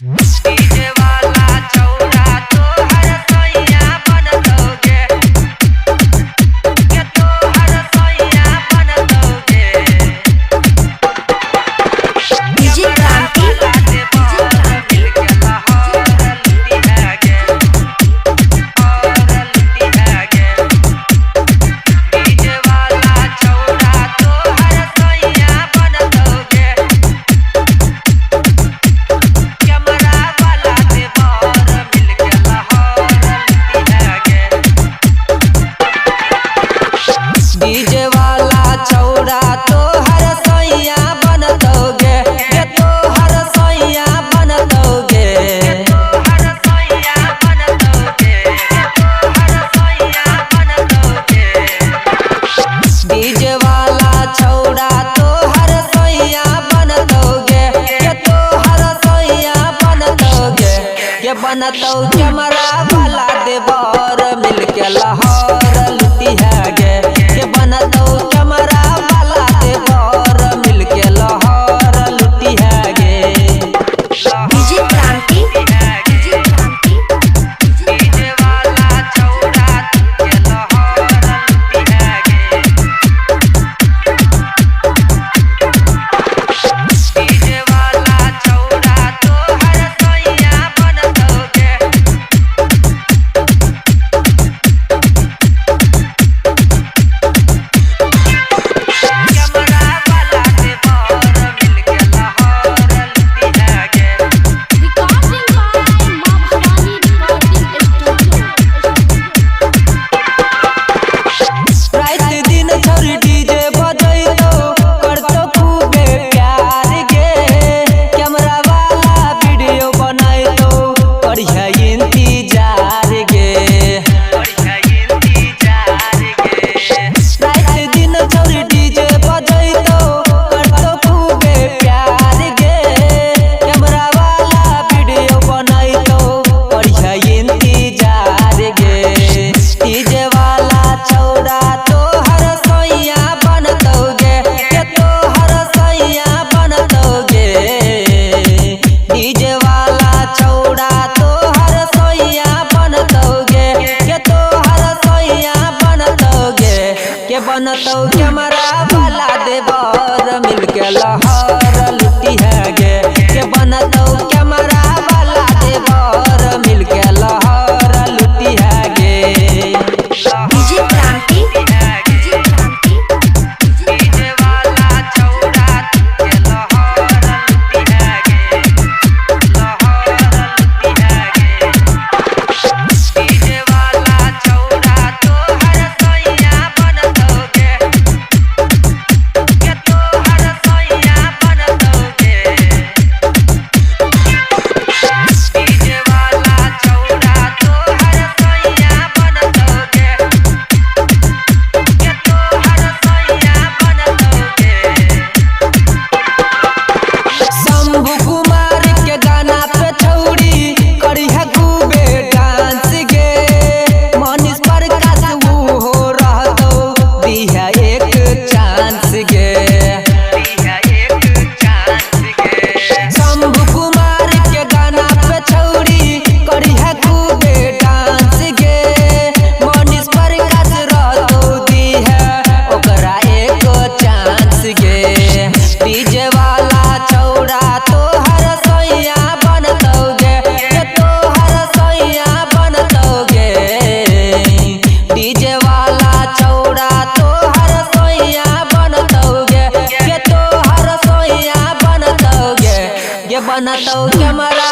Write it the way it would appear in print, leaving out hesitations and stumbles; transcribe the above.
DJ वाला चौड़ा तोहर सैया बनतोगे के तोहर सैया बनतोगे डीजे क्रांति डीजे वाला चौड़ा तोहर सैया बनतोगे के तोहर सैया बनतोगे तोहर सैया बनतोगे तोहर सैया बनतोगे डीजे वाला चौड़ा तोहर सैया बनतोगे के तोहर सैया बनतोगे के बनतौ कैमरा वाला देवर मिलके लाहौर लुटी है गे के बनतौ कैमरा वाला देवर मिलके लाहौर लुटी है गे डीजे क्रांति डीजे वाला चौड़ा के लाहौर लुटी है गे डीजे वाला चौड़ा तोहर सैया बनतोगे कैमरा वाला देवर मिलके लाहौर लुटी है गे रिकॉर्डिंग बाय मां भवानी रिकॉर्डिंग स्टूडियो रात दिन छोरी डीजे बजैतो करतो खूबे प्यार गे कैमरा वाला वीडियो बनैतो करिया इंतजार गे करिया इंतजार गे रात दिन छोरी डीजे बजैतो करतो खूबे प्यार गे कैमरा वाला वीडियो बनैतो करिया इंतजार गे डीजे वाला चौड़ा तोहर सैया बनतोगे के तोहर सैया बनतोगे डीजे वाला चौड़ा तोहर सैया बनतोगे के तोहर सैया बनतोगे के बनतौ कैमरा वाला देवर मिलके लाहौर लुटी है गे के बनतौ कैमरा वाला देवर मिलके लाहौर लुटी है गे डीजे क्रांति डीजे वाला चौड़ा के लाहौर लुटी है गे लाहौर लुटी है गे डीजे वाला चौड़ा तोहर सैया बनतोगे के तोहर सैया बनतोगे डीजे वाला चौड़ा तोहर सैया बनतोगे के तोहर सैया बनतोगे शंभू कुमार के गाना पे छौड़ी करिहा खूबे डांस गे मनीष प्रकाश वो हो रहतो दिहा एक चांस गे दिहा एक चांस गे शंभू कुमार के गाना पे छौड़ी करिहा खूबे डांस गे मनीष प्रकाश रहतो दिहा ओकरा एक चांस गे डीजे वाला चौड़ा तोहर सैया बनतोगे के तोहर सैया बनतोगे डीजे वाला चौड़ा तोहर सैया बनतोगे के तोहर सैया बनतोगे के बनतौ कैमरा